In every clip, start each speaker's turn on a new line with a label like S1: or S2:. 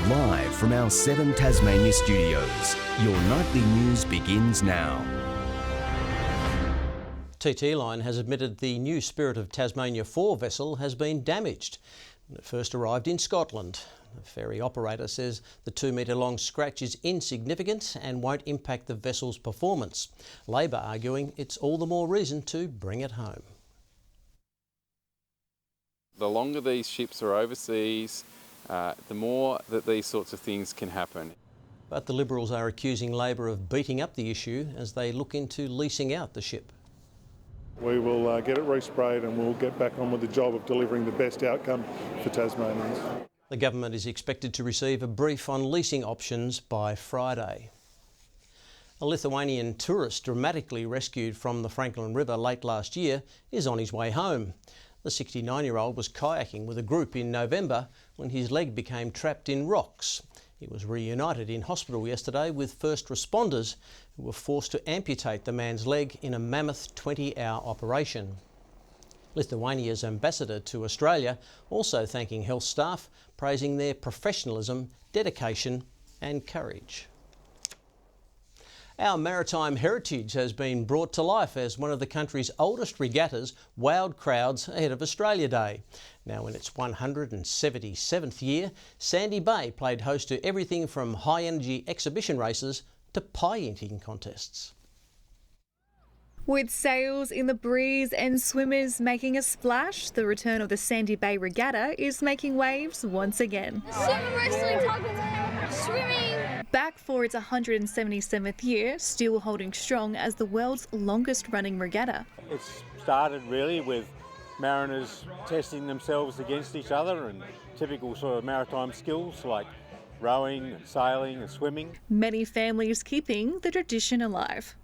S1: Live from our 7 Tasmania studios, your nightly news begins now.
S2: TT Line has admitted the new Spirit of Tasmania 4 vessel has been damaged when it first arrived in Scotland. The ferry operator says the 2-metre-long scratch is insignificant and won't impact the vessel's performance. Labor arguing it's all the more reason to bring it home.
S3: The longer these ships are overseas, the more that these sorts of things can happen.
S2: But the Liberals are accusing Labor of beating up the issue as they look into leasing out the ship.
S4: We will get it resprayed and we'll get back on with the job of delivering the best outcome for Tasmanians. The
S2: government is expected to receive a brief on leasing options by Friday. A Lithuanian tourist dramatically rescued from the Franklin River late last year is on his way home. The 69-year-old was kayaking with a group in November when his leg became trapped in rocks. He was reunited in hospital yesterday with first responders who were forced to amputate the man's leg in a mammoth 20-hour operation. Lithuania's ambassador to Australia also thanking health staff, praising their professionalism, dedication and courage. Our maritime heritage has been brought to life as one of the country's oldest regattas wowed crowds ahead of Australia Day. Now in its 177th year, Sandy Bay played host to everything from high-energy exhibition races to pie-eating contests.
S5: With sails in the breeze and swimmers making a splash, the return of the Sandy Bay Regatta is making waves once again.
S6: Swim wrestling, tug of war, swimming.
S5: Back for its 177th year, still holding strong as the world's longest running regatta.
S7: It's started really with mariners testing themselves against each other and typical sort of maritime skills like rowing and sailing and swimming.
S5: Many families keeping the tradition alive.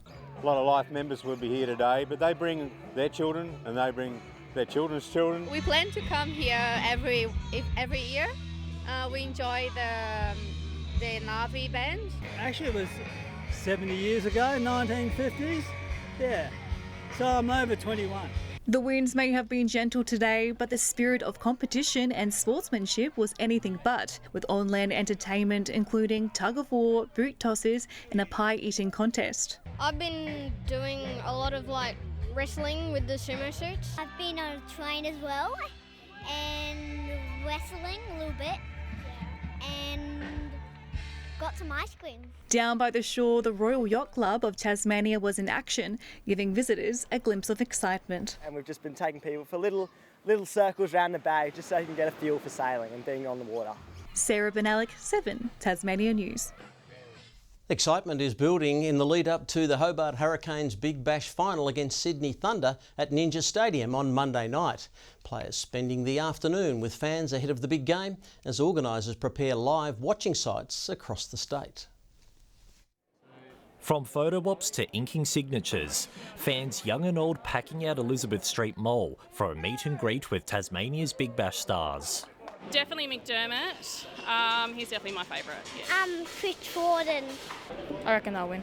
S7: A lot of life members will be here today, but they bring their children and they bring their children's children.
S6: We plan to come here every year. We enjoy the Navi band.
S8: Actually, it was 70 years ago, 1950s. Yeah, so I'm over 21.
S5: The winds may have been gentle today, but the spirit of competition and sportsmanship was anything but, with on-land entertainment including tug-of-war, boot tosses and a pie-eating contest.
S6: I've been doing a lot of wrestling with the sumo suits.
S9: I've been on a train as well and wrestling a little bit and got some ice cream.
S5: Down by the shore, the Royal Yacht Club of Tasmania was in action, giving visitors a glimpse of excitement.
S10: And we've just been taking people for little circles around the bay just so you can get a feel for sailing and being on the water.
S5: Sarah Benalik, 7 Tasmania News.
S2: Excitement is building in the lead up to the Hobart Hurricanes' Big Bash final against Sydney Thunder at Ninja Stadium on Monday night. Players spending the afternoon with fans ahead of the big game as organisers prepare live watching sites across the state.
S11: From photo ops to inking signatures, fans young and old packing out Elizabeth Street Mall for a meet and greet with Tasmania's Big Bash stars.
S12: Definitely McDermott. He's definitely my favourite. Yeah.
S9: Chris Jordan.
S12: I reckon they'll win.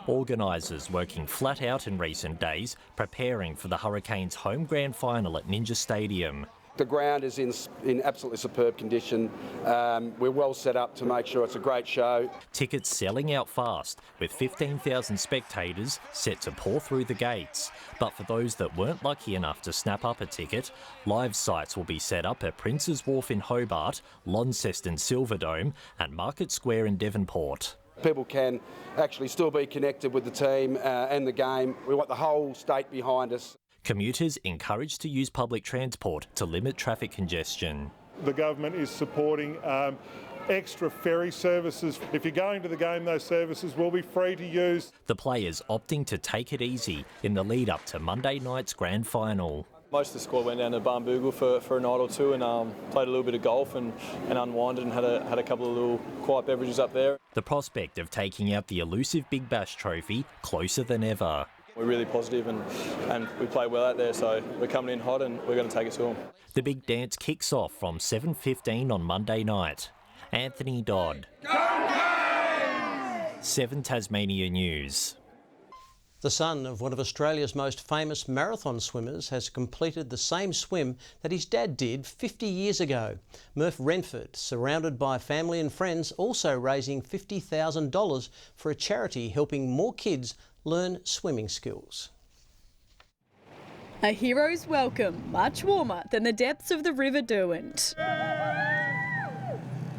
S11: Organisers working flat out in recent days, preparing for the Hurricanes' home grand final at Ninja Stadium.
S13: The ground is in absolutely superb condition. We're well set up to make sure it's a great show.
S11: Tickets selling out fast, with 15,000 spectators set to pour through the gates. But for those that weren't lucky enough to snap up a ticket, live sites will be set up at Prince's Wharf in Hobart, Launceston Silverdome and Market Square in Devonport.
S13: People can actually still be connected with the team and the game. We want the whole state behind us.
S11: Commuters encouraged to use public transport to limit traffic congestion.
S4: The government is supporting extra ferry services. If you're going to the game, those services will be free to use.
S11: The players opting to take it easy in the lead up to Monday night's grand final.
S14: Most of the squad went down to Barnbougle for a night or two and played a little bit of golf and unwinded and had a couple of little quiet beverages up there.
S11: The prospect of taking out the elusive Big Bash trophy closer than ever.
S14: We're really positive and we play well out there, so we're coming in hot and we're going to take it to them.
S11: The big dance kicks off from 7:15 on Monday night. Anthony Dodd. 7 Tasmania News.
S2: The son of one of Australia's most famous marathon swimmers has completed the same swim that his dad did 50 years ago. Murph Renford, surrounded by family and friends, also raising $50,000 for a charity helping more kids learn swimming skills.
S15: A hero's welcome, much warmer than the depths of the River Derwent.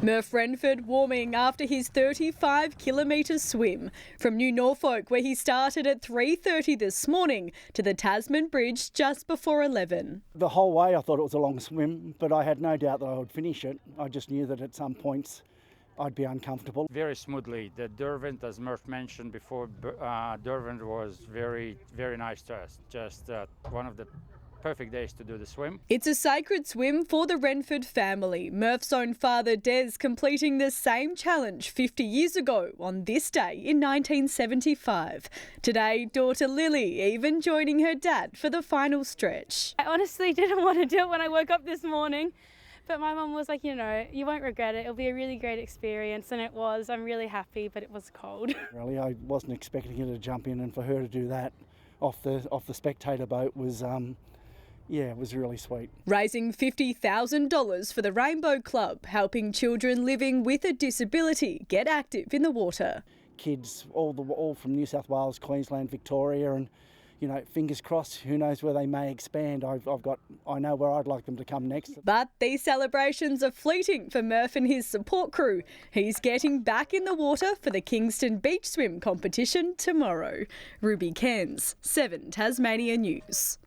S15: Murph Renford warming after his 35-kilometre swim from New Norfolk, where he started at 3:30 this morning, to the Tasman Bridge just before 11.
S16: The whole way I thought it was a long swim, but I had no doubt that I would finish it. I just knew that at some points I'd be uncomfortable.
S17: Very smoothly. The Derwent, as Murph mentioned before, Derwent was very, very nice to us. Just one of the perfect days to do the swim.
S15: It's a sacred swim for the Renford family. Murph's own father, Des, completing the same challenge 50 years ago on this day in 1975. Today, daughter Lily even joining her dad for the final stretch.
S18: I honestly didn't want to do it when I woke up this morning, but my mum was like, you know, you won't regret it. It'll be a really great experience, and it was. I'm really happy, but it was cold.
S16: Really, I wasn't expecting her to jump in, and for her to do that off the spectator boat was yeah, it was really sweet.
S15: Raising $50,000 for the Rainbow Club, helping children living with a disability get active in the water.
S16: Kids all from New South Wales, Queensland, Victoria, and you know, fingers crossed, who knows where they may expand. I know where I'd like them to come next.
S15: But these celebrations are fleeting for Murph and his support crew. He's getting back in the water for the Kingston Beach Swim competition tomorrow. Ruby Cairns, 7 Tasmania News.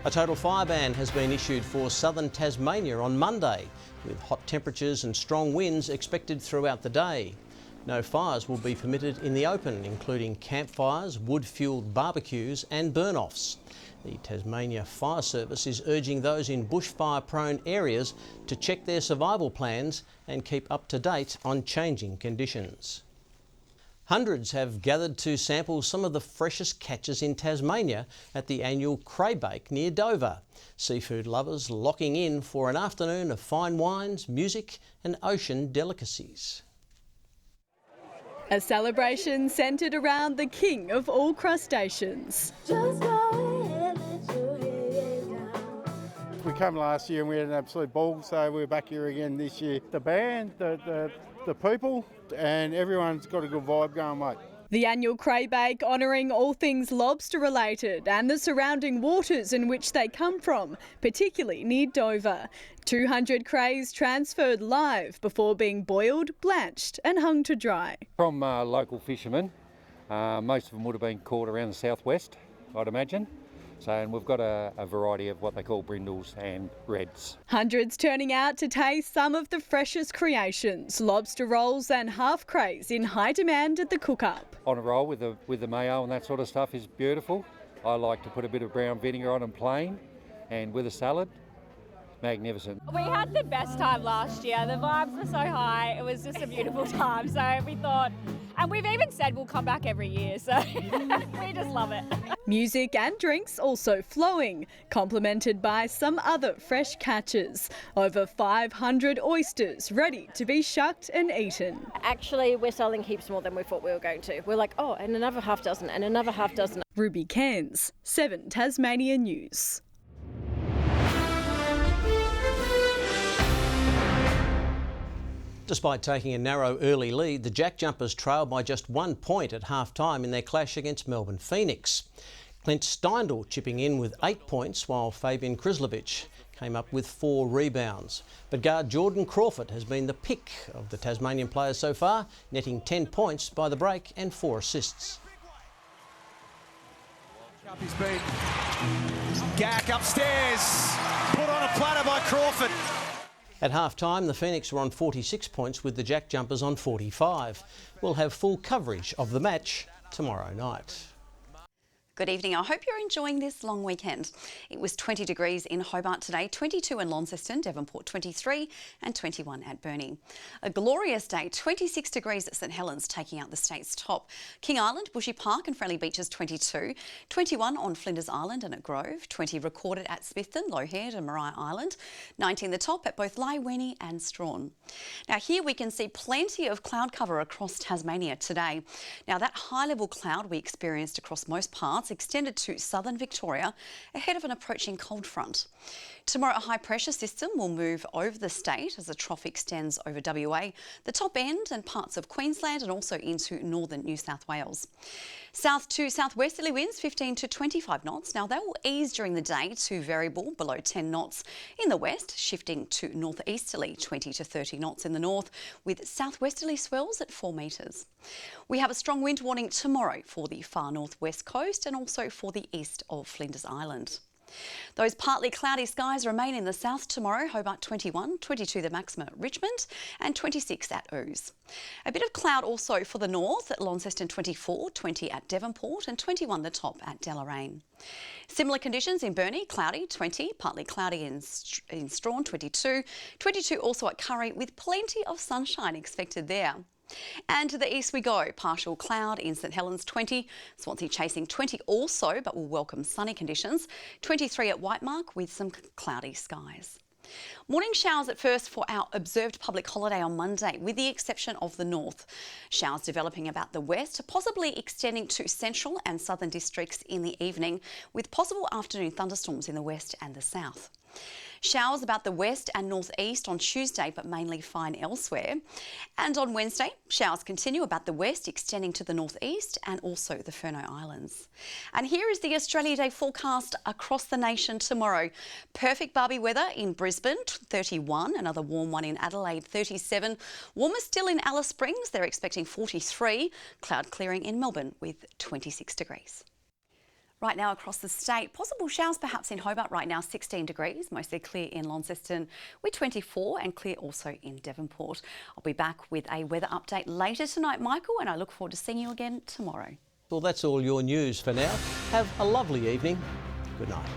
S2: A total fire ban has been issued for southern Tasmania on Monday, with hot temperatures and strong winds expected throughout the day. No fires will be permitted in the open, including campfires, wood-fuelled barbecues and burn-offs. The Tasmania Fire Service is urging those in bushfire-prone areas to check their survival plans and keep up to date on changing conditions. Hundreds have gathered to sample some of the freshest catches in Tasmania at the annual Cray Bake near Dover. Seafood lovers locking in for an afternoon of fine wines, music and ocean delicacies.
S15: A celebration centred around the king of all crustaceans.
S19: We came last year and we had an absolute ball, so we're back here again this year. The band, the people, and everyone's got a good vibe going, mate.
S15: The annual Cray Bake honouring all things lobster related and the surrounding waters in which they come from, particularly near Dover. 200 crays transferred live before being boiled, blanched and hung to dry.
S20: From local fishermen, most of them would have been caught around the southwest, I'd imagine. So, and we've got a variety of what they call brindles and reds.
S15: Hundreds turning out to taste some of the freshest creations. Lobster rolls and half crays in high demand at the cook-up.
S20: On a roll with the mayo and that sort of stuff is beautiful. I like to put a bit of brown vinegar on them plain, and with a salad, magnificent.
S21: We had the best time last year. The vibes were so high. It was just a beautiful time. So we thought, and we've even said we'll come back every year. So we just love it.
S15: Music and drinks also flowing, complemented by some other fresh catches. Over 500 oysters ready to be shucked and eaten.
S22: Actually, we're selling heaps more than we thought we were going to. We're like, oh, and another half dozen and another half dozen.
S15: Ruby Cairns, 7 Tasmania News.
S2: Despite taking a narrow early lead, the Jack Jumpers trailed by just 1 point at half-time in their clash against Melbourne Phoenix. Clint Steindl chipping in with 8 points, while Fabian Krislovich came up with 4 rebounds. But guard Jordan Crawford has been the pick of the Tasmanian players so far, netting 10 points by the break and 4 assists.
S23: Up his beat. Gack upstairs, put on a platter by Crawford.
S2: At half-time, the Phoenix were on 46 points with the Jack Jumpers on 45. We'll have full coverage of the match tomorrow night.
S1: Good evening. I hope you're enjoying this long weekend. It was 20 degrees in Hobart today, 22 in Launceston, Devonport 23 and 21 at Burnie. A glorious day, 26 degrees at St Helens, taking out the state's top. King Island, Bushy Park and Friendly Beaches 22, 21 on Flinders Island and at Grove, 20 recorded at Smithton, Low Head and Maria Island, 19 the top at both Lyweni and Strawn. Now here we can see plenty of cloud cover across Tasmania today. Now that high level cloud we experienced across most parts extended to southern Victoria ahead of an approaching cold front. Tomorrow a high pressure system will move over the state as the trough extends over WA, the top end and parts of Queensland and also into northern New South Wales. South to southwesterly winds 15 to 25 knots. Now they will ease during the day to variable below 10 knots in the west, shifting to northeasterly 20 to 30 knots in the north with southwesterly swells at 4 metres. We have a strong wind warning tomorrow for the far northwest coast and also for the east of Flinders Island. Those partly cloudy skies remain in the south tomorrow. Hobart 21, 22 the maximum at Richmond and 26 at Ouse. A bit of cloud also for the north at Launceston 24, 20 at Devonport and 21 the top at Deloraine. Similar conditions in Burnie, cloudy 20, partly cloudy in Strawn 22, 22 also at Curry with plenty of sunshine expected there. And to the east we go, partial cloud in St Helens 20, Swansea chasing 20 also but will welcome sunny conditions, 23 at Whitemark with some cloudy skies. Morning showers at first for our observed public holiday on Monday, with the exception of the north. Showers developing about the west, possibly extending to central and southern districts in the evening, with possible afternoon thunderstorms in the west and the south. Showers about the west and northeast on Tuesday, but mainly fine elsewhere. And on Wednesday, showers continue about the west, extending to the northeast and also the Furneaux Islands. And here is the Australia Day forecast across the nation tomorrow. Perfect Barbie weather in Brisbane, 31. Another warm one in Adelaide, 37. Warmer still in Alice Springs, they're expecting 43. Cloud clearing in Melbourne with 26 degrees. Right now across the state, possible showers perhaps in Hobart right now, 16 degrees, mostly clear in Launceston with 24 and clear also in Devonport. I'll be back with a weather update later tonight, Michael, and I look forward to seeing you again tomorrow.
S2: Well, that's all your news for now. Have a lovely evening. Good night.